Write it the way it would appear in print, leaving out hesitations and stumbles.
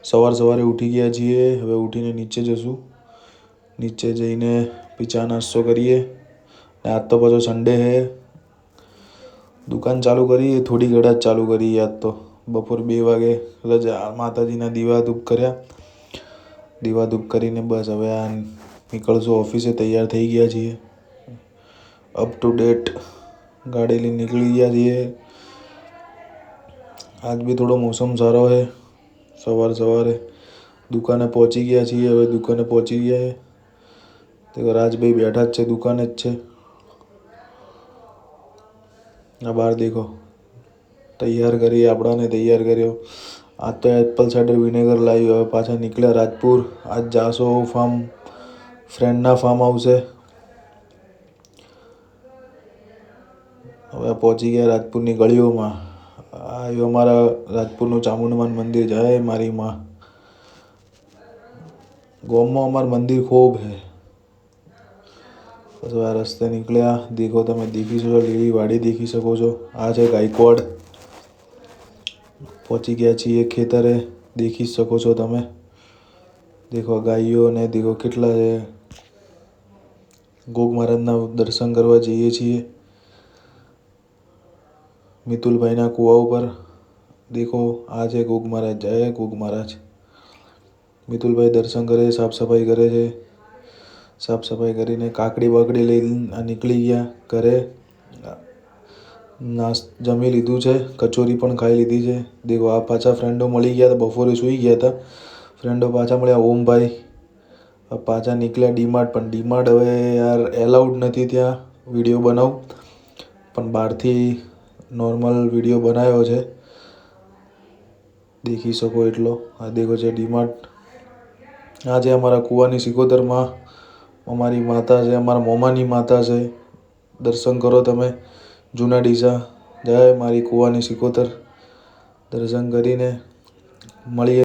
સવારે ઉઠી ગયા છીએ. હવે ઉઠીને નીચે જશું. નીચે જઈને પછી ચા નાસ્તો કરીએ. આજ તો પાછો સન્ડે છે. દુકાન ચાલુ કરી, થોડી ઘણા જ ચાલુ કરી. આજ તો બપોર 2 વાગે રજા. માતાજીના દીવા ધૂપ કર્યા. દીવા ધૂપ કરીને બસ હવે આ નીકળશું ઓફિસે. તૈયાર થઈ ગયા છીએ. અપ ટુ ડેટ ગાડી લઈને નીકળી ગયા છીએ. આજ બી થોડો મોસમ સારો છે. સવારે દુકાને પહોંચી ગયા છીએ. હવે દુકાને પહોંચી ગયા છે. તો રાજભાઈ બેઠા જ છે, દુકાને જ છે. આ બહાર દેખો તૈયાર કરી, આપણાને તૈયાર કર્યો. આજ તો એપલ સાઈડર વિનેગર લાવ્યો. હવે પાછા નીકળ્યા રાજપુર. આજ જાશો ફ્રેન્ડના ફાર્મ હાઉસે. હવે પહોંચી ગયા રાજપુરની ગળીઓમાં. આ અમારા રાજપુરનું ચામુંડમાનું મંદિર. જય મારી માં. ગામમાં અમારું મંદિર ખૂબ છે. પછી આ રસ્તે નીકળ્યા. દેખો તમે દેખી શકો, લીલી વાડી દેખી શકો છો. આ છે ગાયકવાડ. પહોંચી ગયા છીએ ખેતરે. દેખી શકો છો તમે. દેખો ગાયો ને દેખો કેટલા છે. ગોગ મહારાજના દર્શન કરવા જઈએ છીએ મિતુલભાઈના કૂવા ઉપર. દેખો આ છે ગોગ મહારાજ. જય ગોગ મહારાજ. મિતુલભાઈ દર્શન કરે, સાફ સફાઈ કરે છે. સાફ સફાઈ કરીને કાકડી બાકડી લઈને નીકળી ગયા ઘરે. જમી લીધું છે. કચોરી પણ ખાઈ લીધી છે. દેખો આ પાછા ફ્રેન્ડો મળી ગયા હતા. બપોરે સૂઈ ગયા હતા. ફ્રેન્ડો પાછા મળ્યા. ઓમભાઈ પાછા નીકળ્યા ડીમાર્ટ. પણ ડીમાર્ટ હવે યાર એલાઉડ નથી ત્યાં વિડીયો બનાવું. પણ બહારથી નોર્મલ વિડીયો બનાવ્યો છે. દેખી શકો એટલો. આ દેખો છે ડીમાર્ટ. આ છે અમારા કૂવાની સિકોતરમાં અમારી માતા છે. અમારા મોમાની માતા છે. દર્શન કરો તમે. જૂના ડીસા. જય મારી કૂવાની સિકોતર. દર્શન કરીને મળીએ.